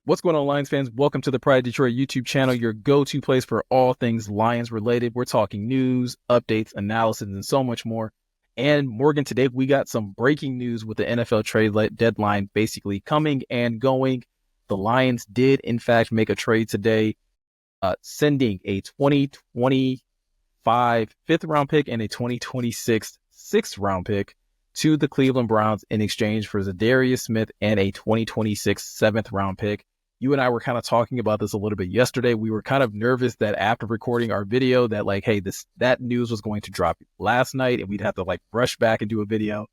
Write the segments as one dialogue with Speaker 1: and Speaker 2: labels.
Speaker 1: What's going on, Lions fans? Welcome to the Pride Detroit YouTube channel, your go-to place for all things Lions related. We're talking news, updates, analysis, and so much more. And Morgan, today we got some breaking news with the NFL trade deadline basically coming and going. The Lions did, in fact, make a trade today, sending a 2025 fifth-round pick and a 2026 sixth-round pick to the Cleveland Browns in exchange for Za'Darius Smith and a 2026 seventh-round pick. You and I were kind of talking about this a little bit yesterday. We were kind of nervous that after recording our video that hey, that news was going to drop last night and we'd have to rush back and do a video.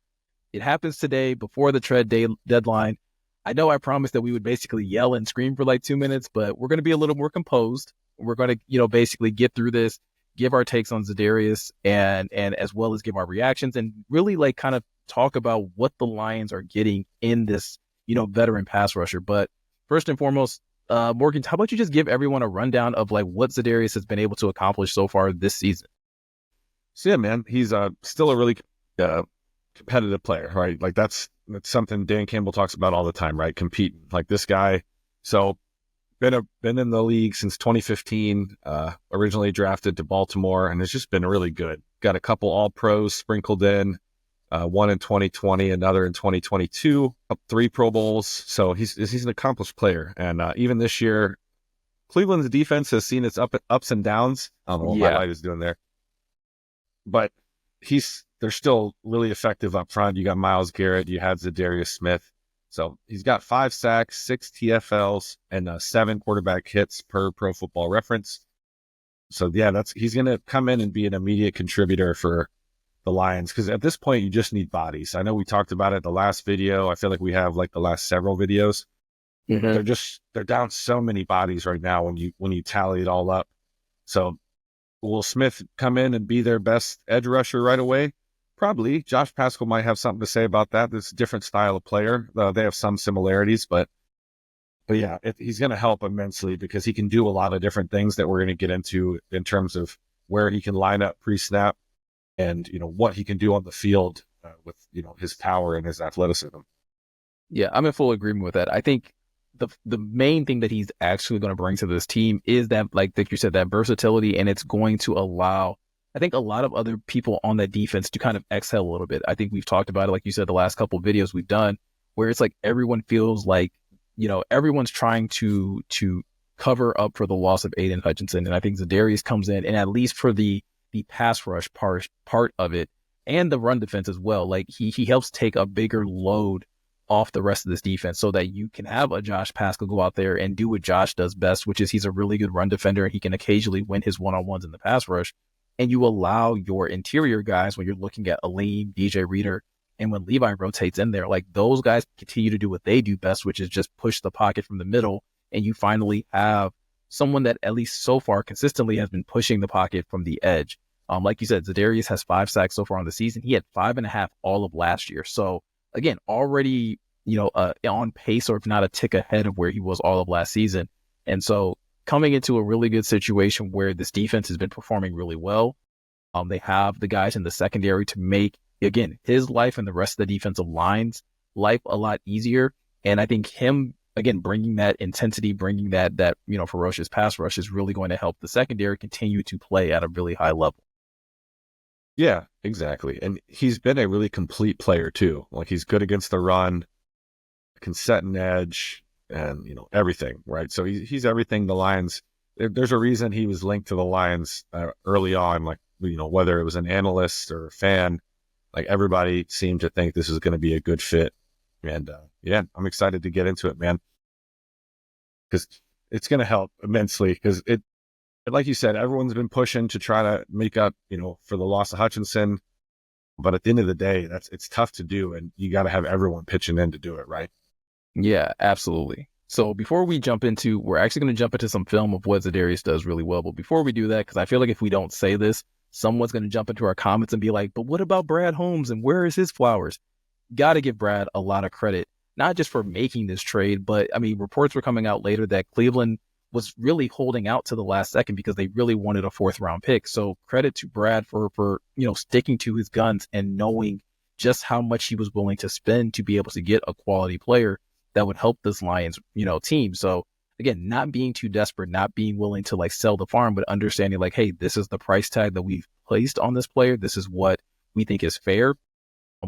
Speaker 1: It happens today before the trade deadline. I know I promised that we would basically yell and scream for 2 minutes, but we're going to be a little more composed. We're going to, basically get through this, give our takes on ZaDarius and as well as give our reactions and really kind of talk about what the Lions are getting in this, veteran pass rusher. But first and foremost, Morgan, how about you just give everyone a rundown of what ZaDarius has been able to accomplish so far this season?
Speaker 2: So yeah, man, he's still a really competitive player, right? That's something Dan Campbell talks about all the time, right? Competing this guy. So been in the league since 2015, originally drafted to Baltimore, and it's just been really good. Got a couple All-Pros sprinkled in, one in 2020, another in 2022, 3 Pro Bowls. So he's an accomplished player. And even this year, Cleveland's defense has seen its ups and downs. I don't know what my light is doing there. But they're still really effective up front. You got Myles Garrett, you had Za'Darius Smith. So he's got 5 sacks, 6 TFLs, and 7 quarterback hits per Pro Football Reference. So yeah, he's going to come in and be an immediate contributor for the Lions, because at this point you just need bodies. I know we talked about it the last video. I feel like we have the last several videos. Mm-hmm. They're down so many bodies right now when you tally it all up. So will Smith come in and be their best edge rusher right away? Probably. Josh Pascal might have something to say about that. It's a different style of player. They have some similarities, but yeah, he's going to help immensely because he can do a lot of different things that we're going to get into in terms of where he can line up pre-snap and, what he can do on the field with, his power and his athleticism.
Speaker 1: Yeah, I'm in full agreement with that. I think the main thing that he's actually going to bring to this team is that, like you said, that versatility, and it's going to allow, I think, a lot of other people on that defense to kind of exhale a little bit. I think we've talked about it, like you said, the last couple of videos we've done, where it's everyone feels everyone's trying to cover up for the loss of Aiden Hutchinson. And I think ZaDarius comes in, and at least for the pass rush part of it and the run defense as well, he helps take a bigger load off the rest of this defense so that you can have a Josh Pascal go out there and do what Josh does best, which is he's a really good run defender. He can occasionally win his one-on-ones in the pass rush. And you allow your interior guys, when you're looking at Aleem, DJ Reader, and when Levi rotates in there, those guys continue to do what they do best, which is just push the pocket from the middle. And you finally have someone that at least so far consistently has been pushing the pocket from the edge. Like you said, ZaDarius has 5 sacks so far on the season. He had 5.5 all of last year. So again, already, on pace, or if not a tick ahead of where he was all of last season. And so coming into a really good situation where this defense has been performing really well. They have the guys in the secondary to make, again, his life and the rest of the defensive line's life a lot easier. And I think him, again, bringing that intensity, bringing that ferocious pass rush is really going to help the secondary continue to play at a really high level.
Speaker 2: Yeah, exactly. And he's been a really complete player too. He's good against the run, can set an edge, and everything, right? So he's everything the Lions. There's a reason he was linked to the Lions early on, whether it was an analyst or a fan, everybody seemed to think this is going to be a good fit. And yeah, I'm excited to get into it, man, because it's going to help immensely. Because like you said, everyone's been pushing to try to make up, for the loss of Hutchinson. But at the end of the day, it's tough to do, and you got to have everyone pitching in to do it, right?
Speaker 1: Yeah, absolutely. So before we jump into, we're actually going to jump into some film of what ZaDarius does really well. But before we do that, because I feel like if we don't say this, someone's going to jump into our comments and be like, but what about Brad Holmes and where is his flowers? Got to give Brad a lot of credit, not just for making this trade, but I mean, reports were coming out later that Cleveland was really holding out to the last second because they really wanted a 4th-round pick. So credit to Brad for sticking to his guns and knowing just how much he was willing to spend to be able to get a quality player that would help this Lions, team. So again, not being too desperate, not being willing to like sell the farm, but understanding like, hey, this is the price tag that we've placed on this player. This is what we think is fair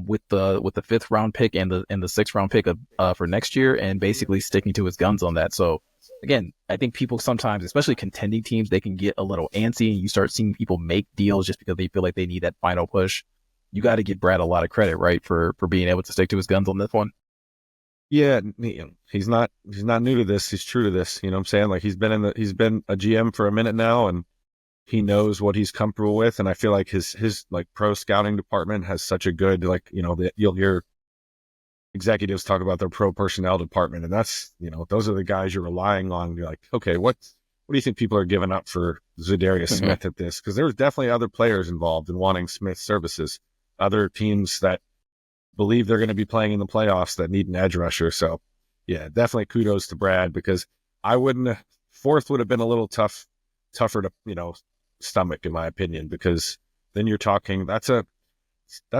Speaker 1: with the fifth round pick and the sixth round pick for next year, and basically sticking to his guns on that. So again, I think people sometimes, especially contending teams, they can get a little antsy, and you start seeing people make deals just because they feel like they need that final push. You got to give Brad a lot of credit, right, for being able to stick to his guns on this one.
Speaker 2: Yeah, he's not new to this. He's true to this. You know what I'm saying? Like he's been a GM for a minute now, and he knows what he's comfortable with. And I feel like his like pro scouting department has such a good, like, you'll hear executives talk about their pro personnel department, and that's, those are the guys you're relying on. You're like, okay, what do you think people are giving up for Za'Darius Smith at this? Because there's definitely other players involved in wanting Smith's services, other teams that believe they're going to be playing in the playoffs that need an edge rusher. So yeah, definitely kudos to Brad, because fourth would have been a little tougher to, stomach, in my opinion, because then you're talking, that's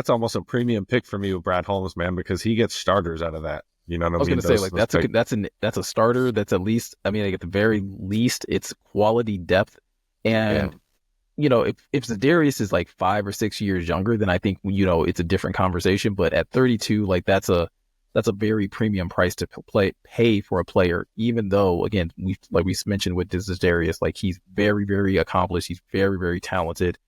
Speaker 2: almost a premium pick for me with Brad Holmes, man, because he gets starters out of that. You know what I mean?
Speaker 1: I was going to say, like, that's a starter. That's at least, I mean, like, at the very least, it's quality depth. And, if Za'Darius is like 5 or 6 years younger, then I think, it's a different conversation. But at 32, like, that's a very premium price to pay for a player, even though, again, we mentioned with Za'Darius, like, he's very, very accomplished. He's very, very talented.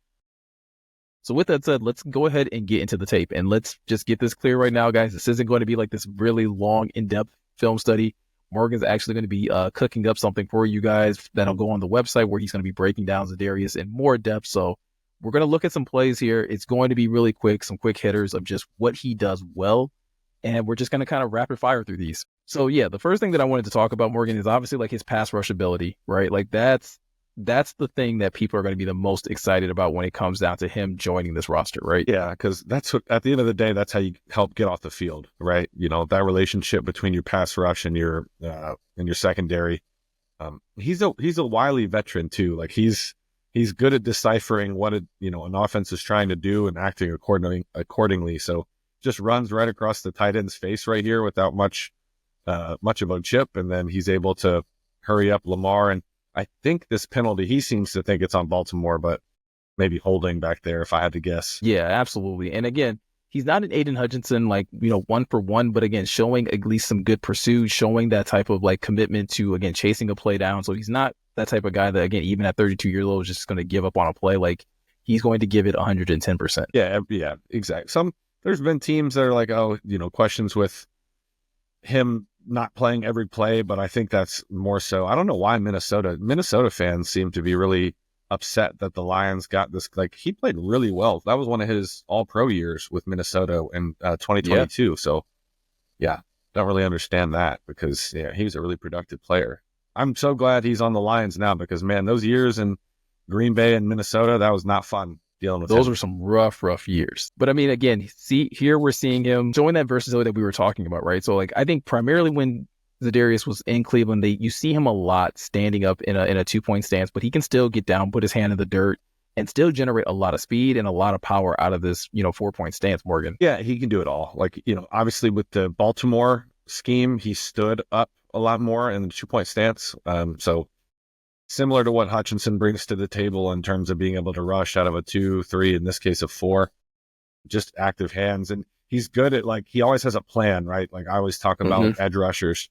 Speaker 1: So with that said, let's go ahead and get into the tape, and let's just get this clear right now, guys. This isn't going to be like this really long, in-depth film study. Morgan's actually going to be cooking up something for you guys that'll go on the website, where he's going to be breaking down Za'Darius in more depth. So we're going to look at some plays here. It's going to be really quick, some quick hitters of just what he does well, and we're just going to kind of rapid fire through these. So yeah, the first thing that I wanted to talk about, Morgan, is obviously like his pass rush ability, right? Like that's the thing that people are going to be the most excited about when it comes down to him joining this roster, right?
Speaker 2: Yeah, because that's what, at the end of the day, that's how you help get off the field, right? That relationship between your pass rush and your secondary. He's a wily veteran too. Like he's good at deciphering what an offense is trying to do and acting accordingly. So just runs right across the tight end's face right here without much of a chip, and then he's able to hurry up Lamar. And I think this penalty, he seems to think it's on Baltimore, but maybe holding back there if I had to guess.
Speaker 1: Yeah, absolutely. And again, he's not an Aiden Hutchinson, like, 1-for-1, but again, showing at least some good pursuit, showing that type of like commitment to, again, chasing a play down. So he's not that type of guy that, again, even at 32 years old, is just going to give up on a play. Like, he's going to give it 110%.
Speaker 2: Yeah, exactly. There's been teams that are like, questions with him not playing every play, but I think that's more so. I don't know why Minnesota fans seem to be really upset that the Lions got this. Like, he played really well. That was one of his all-pro years with Minnesota in 2022. Yeah. So, yeah, don't really understand that, because he was a really productive player. I'm so glad he's on the Lions now, because man, those years in Green Bay and Minnesota, that was not fun.
Speaker 1: Those were some rough years. But I mean, again, here we're seeing him showing that versatility that we were talking about, right? So like, I think primarily when Za'Darius was in Cleveland, you see him a lot standing up in a 2-point stance, but he can still get down, put his hand in the dirt, and still generate a lot of speed and a lot of power out of this, 4-point stance, Morgan.
Speaker 2: Yeah, he can do it all. Like, obviously with the Baltimore scheme, he stood up a lot more in the 2-point stance. So similar to what Hutchinson brings to the table in terms of being able to rush out of a 2, 3, in this case, a 4, just active hands. And he's good at, like, he always has a plan, right? Like I always talk about edge rushers.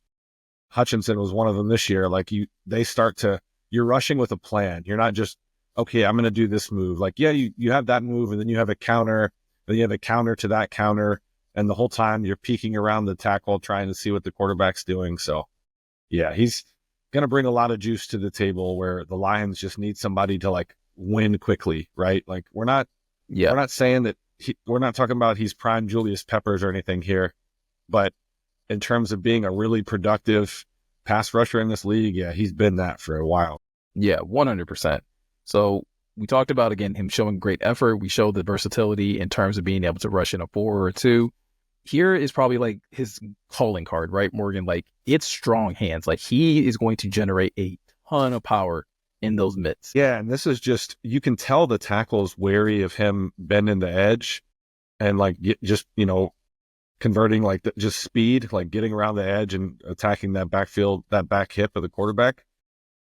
Speaker 2: Hutchinson was one of them this year. Like you're rushing with a plan. You're not just, okay, I'm going to do this move. Like, yeah, you have that move, and then you have a counter, then you have a counter to that counter. And the whole time you're peeking around the tackle, trying to see what the quarterback's doing. So yeah, he's going to bring a lot of juice to the table, where the Lions just need somebody to like win quickly, right? Like we're not saying that we're not talking about he's prime Julius Peppers or anything here, but in terms of being a really productive pass rusher in this league, yeah, he's been that for a while.
Speaker 1: Yeah, 100%. So we talked about, again, him showing great effort. We showed the versatility in terms of being able to rush in a 4 or a 2. Here is probably like his calling card, right, Morgan? Like, it's strong hands. Like, he is going to generate a ton of power in those mitts.
Speaker 2: Yeah, and this is just, you can tell the tackle's wary of him bending the edge and like just, converting like just speed, like getting around the edge and attacking that backfield, that back hip of the quarterback.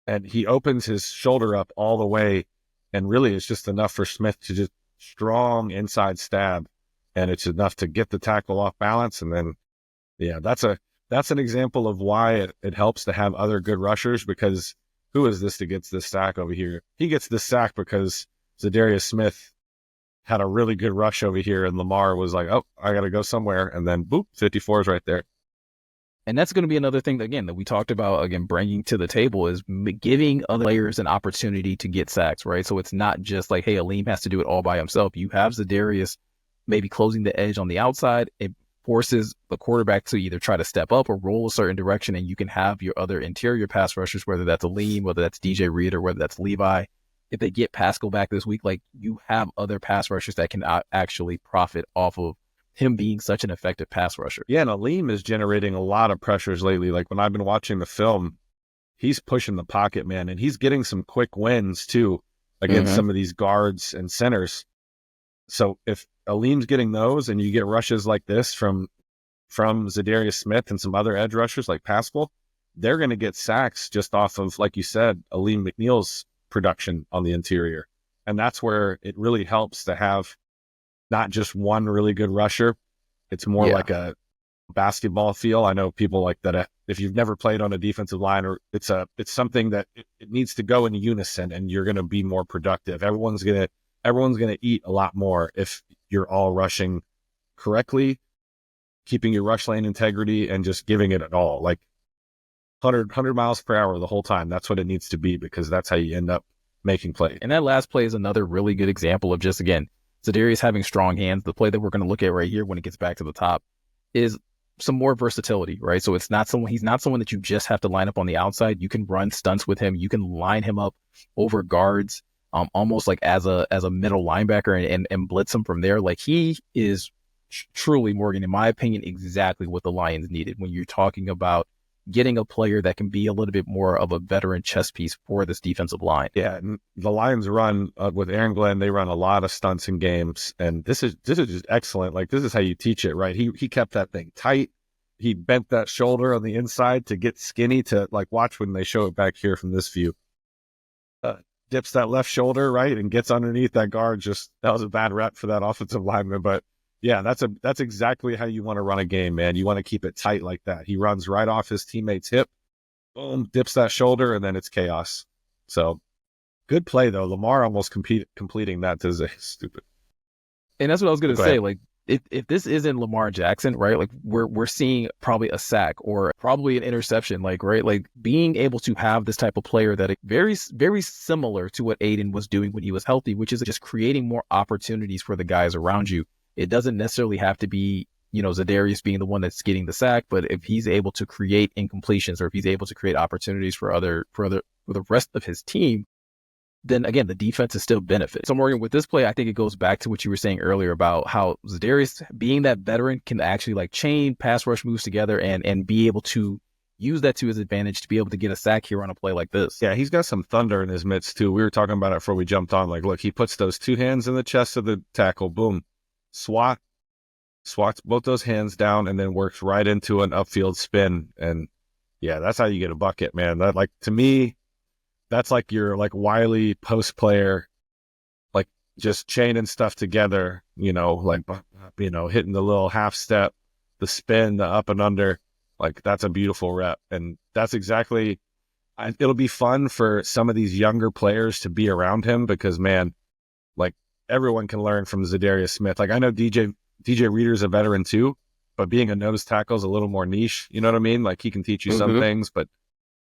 Speaker 2: And he opens his shoulder up all the way. And really it's just enough for Smith to just strong inside stab. And it's enough to get the tackle off balance. And then, yeah, that's an example of why it helps to have other good rushers, because who is this that gets this sack over here? He gets this sack because Za'Darius Smith had a really good rush over here, and Lamar was like, oh, I got to go somewhere. And then, boop, 54 is right there.
Speaker 1: And that's going to be another thing that, again, that we talked about, again, bringing to the table is giving other players an opportunity to get sacks, right? So it's not just like, hey, Aleem has to do it all by himself. You have Za'Darius maybe closing the edge on the outside. It forces the quarterback to either try to step up or roll a certain direction, and you can have your other interior pass rushers, whether that's Aleem, whether that's DJ Reed, or whether that's Levi. If they get Pascal back this week, like, you have other pass rushers that can actually profit off of him being such an effective pass rusher.
Speaker 2: Yeah, and Aleem is generating a lot of pressures lately. Like when I've been watching the film, he's pushing the pocket, man, and he's getting some quick wins too against some of these guards and centers. So if Aleem's getting those and you get rushes like this from Za'Darius Smith and some other edge rushers like Pascal, they're going to get sacks just off of, like you said, Aleem McNeil's production on the interior. And that's where it really helps to have not just one really good rusher. It's more like a basketball feel. I know people like that. If you've never played on a defensive line, or it's something that it needs to go in unison, and you're going to be more productive. Everyone's going to eat a lot more if you're all rushing correctly, keeping your rush lane integrity, and just giving it all, like 100 miles per hour the whole time. That's what it needs to be, because that's how you end up making plays.
Speaker 1: And that last play is another really good example of just, again, Za'Darius having strong hands. The play that we're going to look at right here when it gets back to the top is some more versatility, right? So he's not someone that you just have to line up on the outside. You can run stunts with him. You can line him up over guards, almost like as a middle linebacker, and blitz him from there. Like, he is truly, Morgan, in my opinion, exactly what the Lions needed when you're talking about getting a player that can be a little bit more of a veteran chess piece for this defensive line.
Speaker 2: Yeah, and the Lions run with Aaron Glenn. They run a lot of stunts in games, and this is just excellent. Like, this is how you teach it, right? He kept that thing tight. He bent that shoulder on the inside to get skinny. To, like, watch when they show it back here from this view. Dips that left shoulder, right, and gets underneath that guard. That was a bad rep for that offensive lineman, but yeah, that's exactly how you want to run a game, man. You want to keep it tight like that. He runs right off his teammate's hip, boom, dips that shoulder, and then it's chaos. So good play, though. Lamar almost completing that is stupid.
Speaker 1: And that's what I was going to say. Like, if this isn't Lamar Jackson, right, like we're seeing probably a sack or probably an interception, like, right, like being able to have this type of player that very, very similar to what Aiden was doing when he was healthy, which is just creating more opportunities for the guys around you. It doesn't necessarily have to be, Za'Darius being the one that's getting the sack, but if he's able to create incompletions, or if he's able to create opportunities for the rest of his team, then again, the defense is still benefit. So Morgan, with this play, I think it goes back to what you were saying earlier about how Za'Darius, being that veteran, can actually like chain pass rush moves together and be able to use that to his advantage to be able to get a sack here on a play like this.
Speaker 2: Yeah, he's got some thunder in his midst too. We were talking about it before we jumped on. Like, look, he puts those two hands in the chest of the tackle, boom, swats both those hands down, and then works right into an upfield spin. And yeah, that's how you get a bucket, man. That, like, to me, that's like your like wily post player, like just chaining stuff together, like, hitting the little half step, the spin, the up and under. Like, that's a beautiful rep. And that's exactly, it'll be fun for some of these younger players to be around him, because, man, like, everyone can learn from Za'Darius Smith. Like, I know DJ Reader's a veteran too, but being a nose tackle is a little more niche. You know what I mean? Like, he can teach you some things, but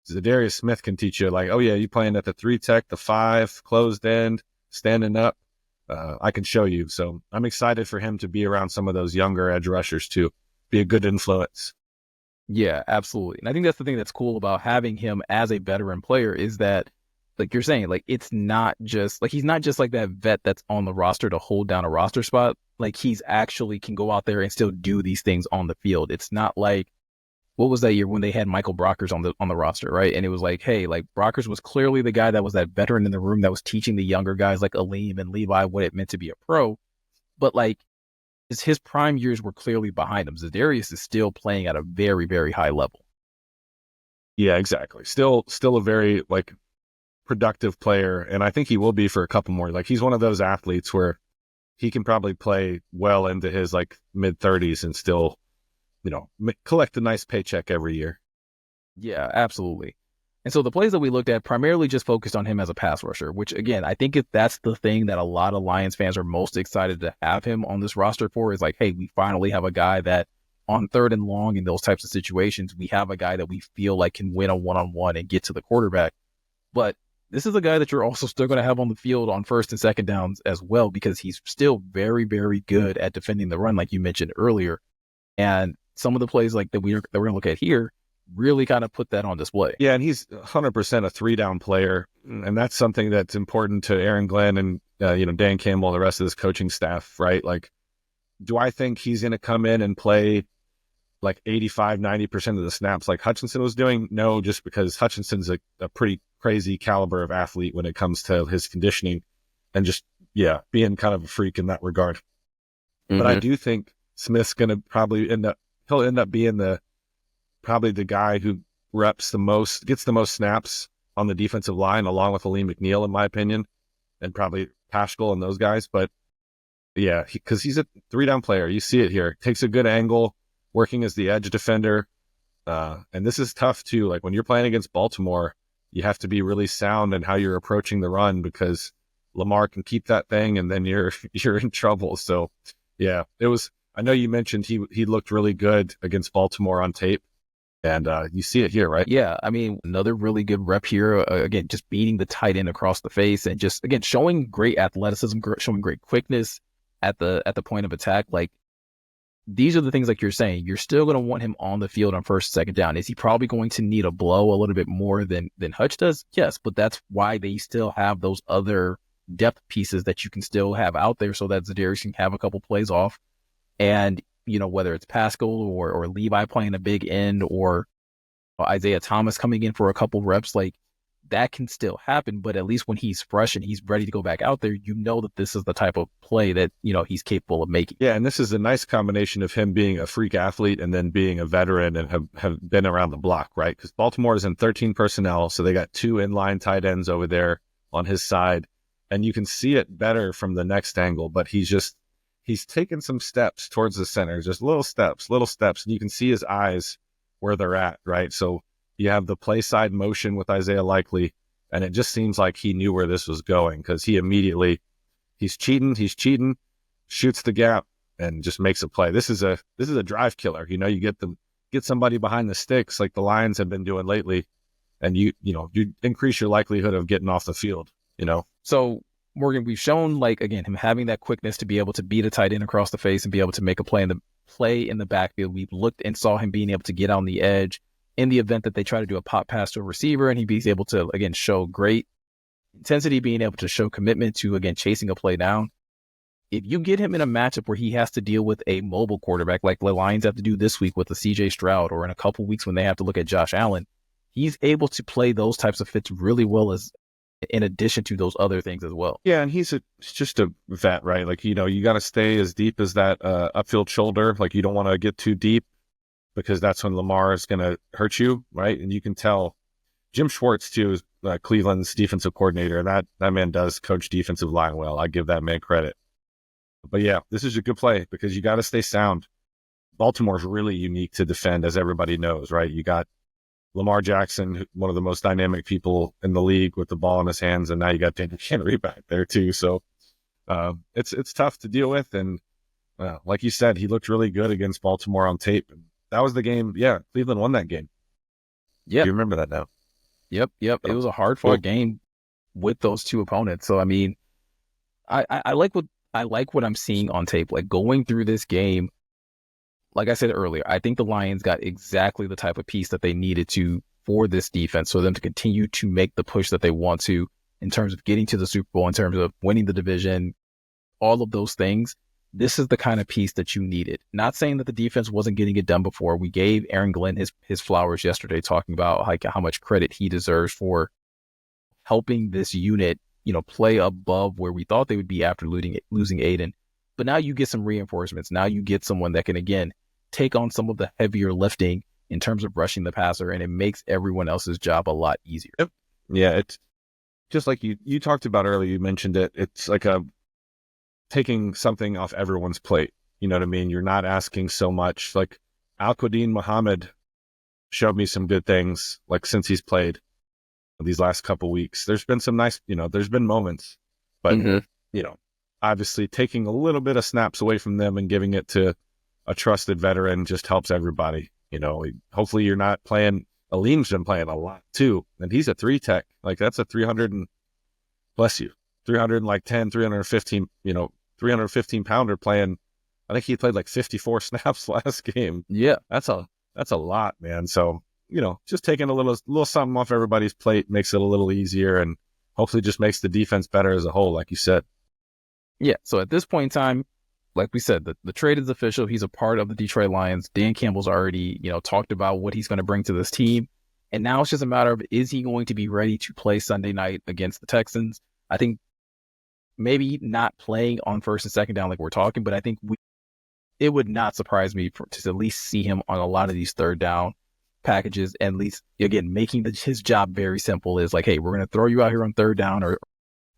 Speaker 2: Za'Darius Smith can teach you, like, oh yeah, you playing at the 3 tech, the 5, closed end, standing up. I can show you. So I'm excited for him to be around some of those younger edge rushers too. Be a good influence.
Speaker 1: Yeah, absolutely. And I think that's the thing that's cool about having him as a veteran player is that, like you're saying, like, it's not just like, he's not just like that vet that's on the roster to hold down a roster spot. Like, he's actually can go out there and still do these things on the field. It's not like, what was that year when they had Michael Brockers on the roster, right? And it was like, hey, like, Brockers was clearly the guy that was that veteran in the room that was teaching the younger guys like Aleem and Levi what it meant to be a pro. But like, his prime years were clearly behind him. ZaDarius is still playing at a very, very high level.
Speaker 2: Yeah, exactly. Still a very like productive player, and I think he will be for a couple more. Like he's one of those athletes where he can probably play well into his like mid-30s and still, collect a nice paycheck every year.
Speaker 1: Yeah, absolutely. And so the plays that we looked at primarily just focused on him as a pass rusher, which again, I think that's the thing that a lot of Lions fans are most excited to have him on this roster for is like, hey, we finally have a guy that on third and long in those types of situations, we have a guy that we feel like can win a one-on-one and get to the quarterback. But this is a guy that you're also still going to have on the field on first and second downs as well, because he's still very, very good at defending the run, like you mentioned earlier. And some of the plays like that we're going to look at here really kind of put that on display.
Speaker 2: Yeah, and he's 100% a three-down player, and that's something that's important to Aaron Glenn and Dan Campbell and the rest of this coaching staff, right? Like, do I think he's going to come in and play like 85, 90% of the snaps like Hutchinson was doing? No, just because Hutchinson's a pretty crazy caliber of athlete when it comes to his conditioning and just, being kind of a freak in that regard. Mm-hmm. But I do think Smith's going to probably end up being probably the guy who gets the most snaps on the defensive line, along with Aleem McNeil, in my opinion, and probably Paschal and those guys. But yeah, because he's a three-down player. You see it here. Takes a good angle, working as the edge defender. And this is tough too. Like when you're playing against Baltimore, you have to be really sound in how you're approaching the run, because Lamar can keep that thing and then you're in trouble. So yeah, I know you mentioned he looked really good against Baltimore on tape. And you see it here, right?
Speaker 1: Yeah, I mean, another really good rep here. Again, just beating the tight end across the face and just, again, showing great athleticism, showing great quickness at the point of attack. Like, these are the things like you're saying. You're still going to want him on the field on first, second down. Is he probably going to need a blow a little bit more than Hutch does? Yes, but that's why they still have those other depth pieces that you can still have out there so that ZaDarius can have a couple plays off. And whether it's Paschal or Levi playing a big end or Isaiah Thomas coming in for a couple reps, like that can still happen. But at least when he's fresh and he's ready to go back out there, that this is the type of play that, he's capable of making.
Speaker 2: Yeah, and this is a nice combination of him being a freak athlete and then being a veteran and have been around the block, right? Because Baltimore is in 13 personnel, so they got two inline tight ends over there on his side. And you can see it better from the next angle, but he's taken some steps towards the center, just little steps, and you can see his eyes where they're at, right? So you have the play side motion with Isaiah Likely, and it just seems like he knew where this was going because he immediately, he's cheating, shoots the gap, and just makes a play. This is a drive killer. You get somebody behind the sticks like the Lions have been doing lately, and you increase your likelihood of getting off the field.
Speaker 1: So Morgan, we've shown, like, again, him having that quickness to be able to beat a tight end across the face and be able to make a play in the backfield. We've looked and saw him being able to get on the edge in the event that they try to do a pop pass to a receiver, and he's able to, again, show great intensity, being able to show commitment to, again, chasing a play down. If you get him in a matchup where he has to deal with a mobile quarterback like the Lions have to do this week with a CJ Stroud, or in a couple weeks when they have to look at Josh Allen, he's able to play those types of fits really well, as in addition to those other things as well.
Speaker 2: Yeah, and he's just a vet, right? Like, you got to stay as deep as that upfield shoulder. Like, you don't want to get too deep because that's when Lamar is going to hurt you, right? And you can tell Jim Schwartz, too, is Cleveland's defensive coordinator. That man does coach defensive line well. I give that man credit. But yeah, this is a good play because you got to stay sound. Baltimore's really unique to defend, as everybody knows, right? You got Lamar Jackson, one of the most dynamic people in the league with the ball in his hands, and now you got Derrick Henry back there too. So it's tough to deal with. And like you said, he looked really good against Baltimore on tape. That was the game. Yeah, Cleveland won that game.
Speaker 1: Yeah,
Speaker 2: you remember that now?
Speaker 1: Yep. It was a hard-fought game with those two opponents. So I mean, I like what I'm seeing on tape. Like, going through this game, like I said earlier, I think the Lions got exactly the type of piece that they needed to for this defense, so them to continue to make the push that they want to in terms of getting to the Super Bowl, in terms of winning the division, all of those things. This is the kind of piece that you needed. Not saying that the defense wasn't getting it done before. We gave Aaron Glenn his flowers yesterday, talking about like how much credit he deserves for helping this unit, play above where we thought they would be after losing Aiden. But now you get some reinforcements. Now you get someone that can, again, take on some of the heavier lifting in terms of rushing the passer, and it makes everyone else's job a lot easier.
Speaker 2: Yep. Yeah, it's just like you talked about earlier, you mentioned it. It's like taking something off everyone's plate. You know what I mean? You're not asking so much. Like Al-Quadin Muhammad showed me some good things, like since he's played these last couple weeks. There's been some nice, there's been moments, but obviously taking a little bit of snaps away from them and giving it to a trusted veteran just helps everybody. Hopefully you're not playing. Aleem's been playing a lot too, and he's a 3 tech. Like that's a 300 and bless you, 310, 315, 315 pounder playing. I think he played like 54 snaps last game.
Speaker 1: Yeah,
Speaker 2: that's a lot, man. So just taking a little something off everybody's plate makes it a little easier, and hopefully just makes the defense better as a whole, like you said.
Speaker 1: Yeah. So at this point in time, like we said, the trade is official. He's a part of the Detroit Lions. Dan Campbell's already, talked about what he's going to bring to this team. And now it's just a matter of, is he going to be ready to play Sunday night against the Texans? I think maybe not playing on first and second down like we're talking, but I think it would not surprise me to at least see him on a lot of these third down packages, and at least, again, making his job very simple is like, hey, we're going to throw you out here on third down, or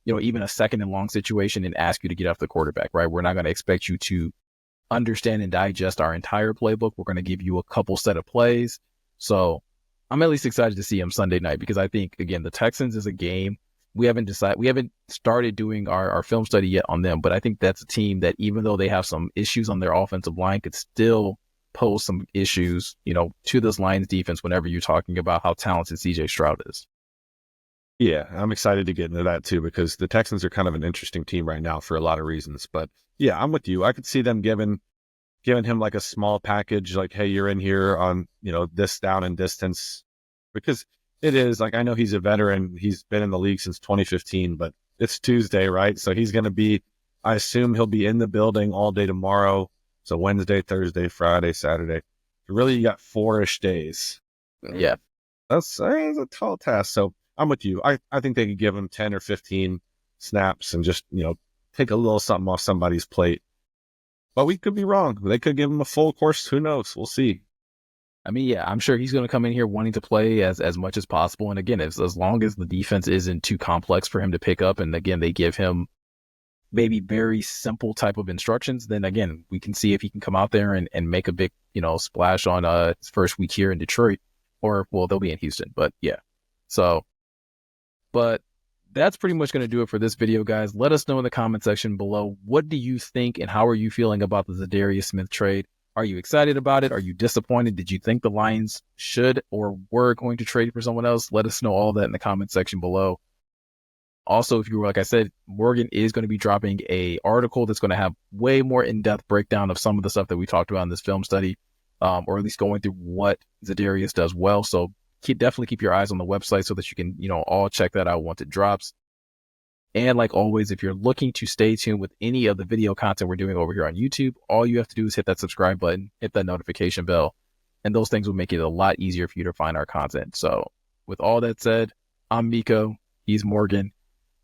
Speaker 1: even a second and long situation, and ask you to get off the quarterback, right? We're not going to expect you to understand and digest our entire playbook. We're going to give you a couple set of plays. So I'm at least excited to see him Sunday night, because I think, again, the Texans is a game. We haven't started doing our film study yet on them, but I think that's a team that, even though they have some issues on their offensive line, could still pose some issues, to this Lions defense whenever you're talking about how talented CJ Stroud is.
Speaker 2: Yeah, I'm excited to get into that too, because the Texans are kind of an interesting team right now for a lot of reasons. But yeah, I'm with you. I could see them giving him like a small package, like, hey, you're in here on, this down and distance, because it is like, I know he's a veteran. He's been in the league since 2015, but it's Tuesday, right? So he's going to be, I assume he'll be in the building all day tomorrow. So Wednesday, Thursday, Friday, Saturday. Really, you got 4-ish days.
Speaker 1: Yeah.
Speaker 2: That's a tall task. So I'm with you. I think they could give him 10 or 15 snaps and just, take a little something off somebody's plate. But we could be wrong. They could give him a full course. Who knows? We'll see.
Speaker 1: I mean, yeah, I'm sure he's going to come in here wanting to play as much as possible. And again, as long as the defense isn't too complex for him to pick up, and again, they give him maybe very simple type of instructions, then again, we can see if he can come out there and make a big, splash on his first week here in Detroit, or, well, they'll be in Houston, but yeah. So, but that's pretty much going to do it for this video, guys. Let us know in the comment section below, what do you think and how are you feeling about the Za'Darius Smith trade? Are you excited about it? Are you disappointed? Did you think the Lions should or were going to trade for someone else? Let us know all that in the comment section below. Also, if you were, like I said, Morgan is going to be dropping a article that's going to have way more in-depth breakdown of some of the stuff that we talked about in this film study, or at least going through what Za'Darius does well. So definitely keep your eyes on the website so that you can, all check that out once it drops. And like always, if you're looking to stay tuned with any of the video content we're doing over here on YouTube, all you have to do is hit that subscribe button, hit that notification bell, and those things will make it a lot easier for you to find our content. So with all that said, I'm Miko, he's Morgan.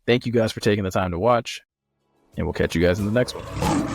Speaker 1: Thank you guys for taking the time to watch, and we'll catch you guys in the next one.